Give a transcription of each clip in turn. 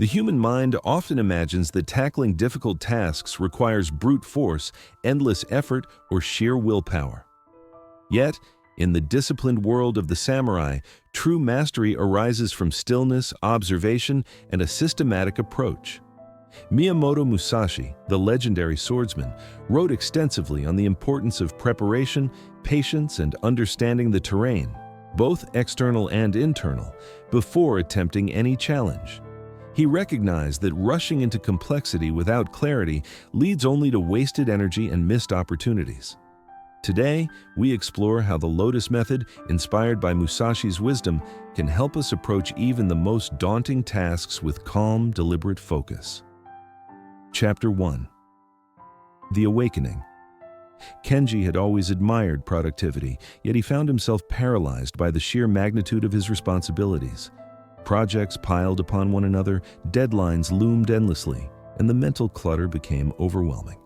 The human mind often imagines that tackling difficult tasks requires brute force, endless effort, or sheer willpower. Yet, in the disciplined world of the samurai, true mastery arises from stillness, observation, and a systematic approach. Miyamoto Musashi, the legendary swordsman, wrote extensively on the importance of preparation, patience, and understanding the terrain, both external and internal, before attempting any challenge. He recognized that rushing into complexity without clarity leads only to wasted energy and missed opportunities. Today, we explore how the Lotus Method, inspired by Musashi's wisdom, can help us approach even the most daunting tasks with calm, deliberate focus. Chapter 1. The Awakening. Kenji had always admired productivity, yet he found himself paralyzed by the sheer magnitude of his responsibilities. Projects piled upon one another, deadlines loomed endlessly, and the mental clutter became overwhelming.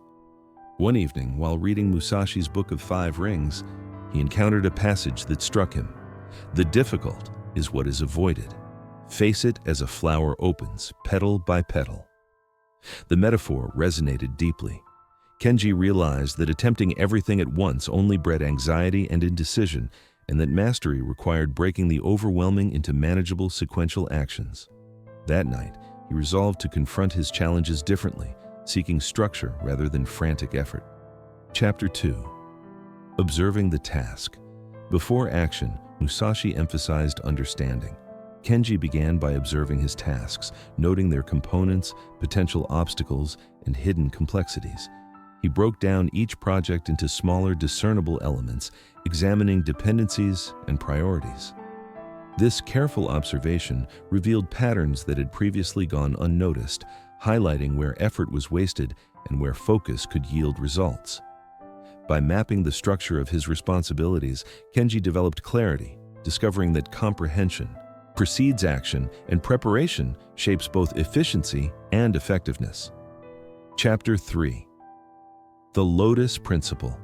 One evening, while reading Musashi's Book of Five Rings, he encountered a passage that struck him. The difficult is what is avoided. Face it as a flower opens, petal by petal. The metaphor resonated deeply. Kenji realized that attempting everything at once only bred anxiety and indecision, and that mastery required breaking the overwhelming into manageable sequential actions. That night, he resolved to confront his challenges differently, seeking structure rather than frantic effort. Chapter 2. Observing the task. Before action, Musashi emphasized understanding. Kenji began by observing his tasks, noting their components, potential obstacles, and hidden complexities. He broke down each project into smaller, discernible elements, examining dependencies and priorities. This careful observation revealed patterns that had previously gone unnoticed, highlighting where effort was wasted and where focus could yield results. By mapping the structure of his responsibilities, Kenji developed clarity, discovering that comprehension precedes action and preparation shapes both efficiency and effectiveness. Chapter 3. The Lotus Principle.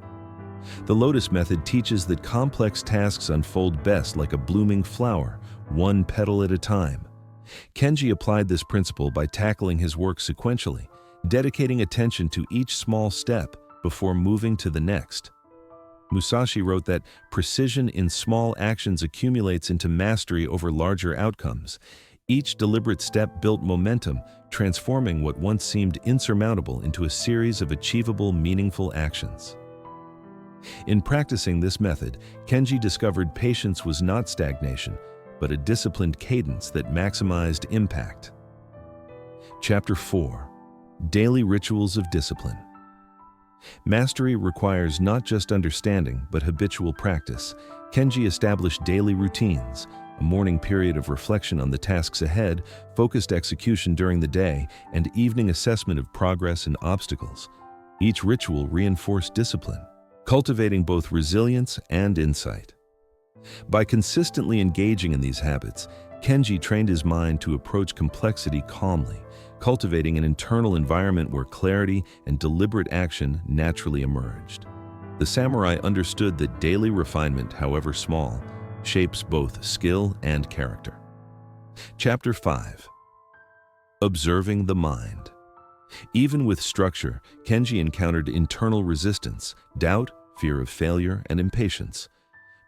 The Lotus Method teaches that complex tasks unfold best like a blooming flower, one petal at a time. Kenji applied this principle by tackling his work sequentially, dedicating attention to each small step before moving to the next. Musashi wrote that precision in small actions accumulates into mastery over larger outcomes. Each deliberate step built momentum, transforming what once seemed insurmountable into a series of achievable, meaningful actions. In practicing this method, Kenji discovered patience was not stagnation, but a disciplined cadence that maximized impact. Chapter 4. Daily Rituals of Discipline. Mastery requires not just understanding, but habitual practice. Kenji established daily routines, a morning period of reflection on the tasks ahead, focused execution during the day, and evening assessment of progress and obstacles. Each ritual reinforced discipline, cultivating both resilience and insight. By consistently engaging in these habits, Kenji trained his mind to approach complexity calmly, cultivating an internal environment where clarity and deliberate action naturally emerged. The samurai understood that daily refinement, however small, shapes both skill and character. Chapter 5. Observing the Mind. Even with structure, Kenji encountered internal resistance, doubt, fear of failure, and impatience.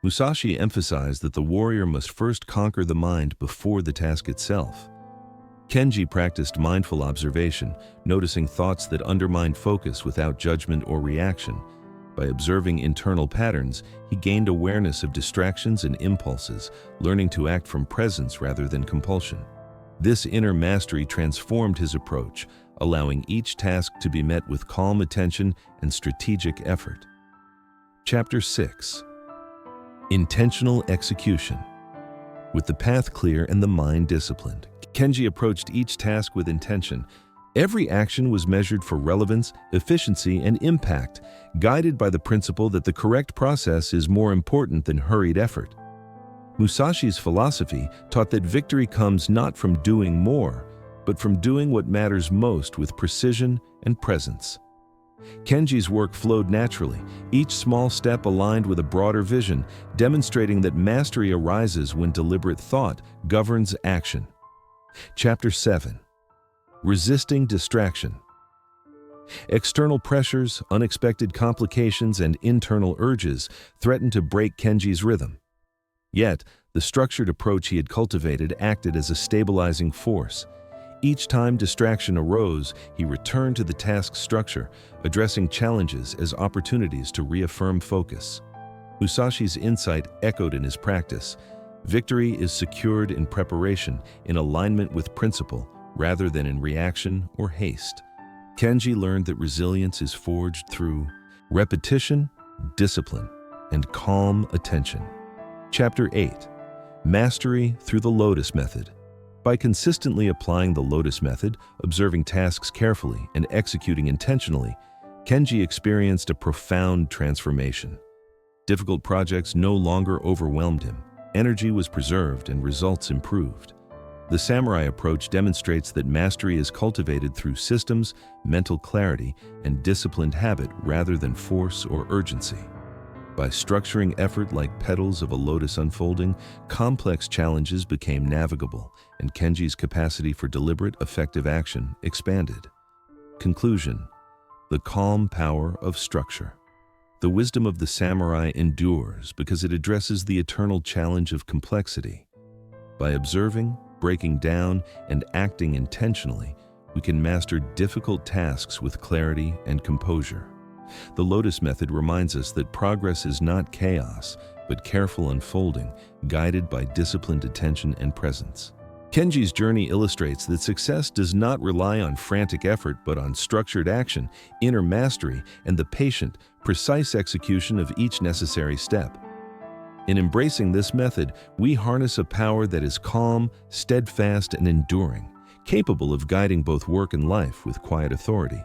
Musashi emphasized that the warrior must first conquer the mind before the task itself. Kenji practiced mindful observation, noticing thoughts that undermined focus without judgment or reaction. By observing internal patterns, he gained awareness of distractions and impulses, learning to act from presence rather than compulsion. This inner mastery transformed his approach, allowing each task to be met with calm attention and strategic effort. Chapter 6. Intentional Execution. With the path clear and the mind disciplined, Kenji approached each task with intention. Every action was measured for relevance, efficiency, and impact, guided by the principle that the correct process is more important than hurried effort. Musashi's philosophy taught that victory comes not from doing more, but from doing what matters most with precision and presence. Kenji's work flowed naturally, each small step aligned with a broader vision, demonstrating that mastery arises when deliberate thought governs action. Chapter 7. Resisting distraction. External pressures, unexpected complications, and internal urges threatened to break Kenji's rhythm. Yet, the structured approach he had cultivated acted as a stabilizing force. Each time distraction arose, he returned to the task structure, addressing challenges as opportunities to reaffirm focus. Musashi's insight echoed in his practice. Victory is secured in preparation, in alignment with principle, rather than in reaction or haste. Kenji learned that resilience is forged through repetition, discipline, and calm attention. Chapter 8. Mastery through the Lotus Method. By consistently applying the Lotus Method, observing tasks carefully, and executing intentionally, Kenji experienced a profound transformation. Difficult projects no longer overwhelmed him. Energy was preserved and results improved. The samurai approach demonstrates that mastery is cultivated through systems, mental clarity, and disciplined habit rather than force or urgency. By structuring effort like petals of a lotus unfolding, complex challenges became navigable, and Kenji's capacity for deliberate, effective action expanded. Conclusion: the calm power of structure. The wisdom of the samurai endures because it addresses the eternal challenge of complexity. By observing, breaking down, and acting intentionally, we can master difficult tasks with clarity and composure. The Lotus Method reminds us that progress is not chaos, but careful unfolding, guided by disciplined attention and presence. Kenji's journey illustrates that success does not rely on frantic effort but on structured action, inner mastery, and the patient, precise execution of each necessary step. In embracing this method, we harness a power that is calm, steadfast, and enduring, capable of guiding both work and life with quiet authority.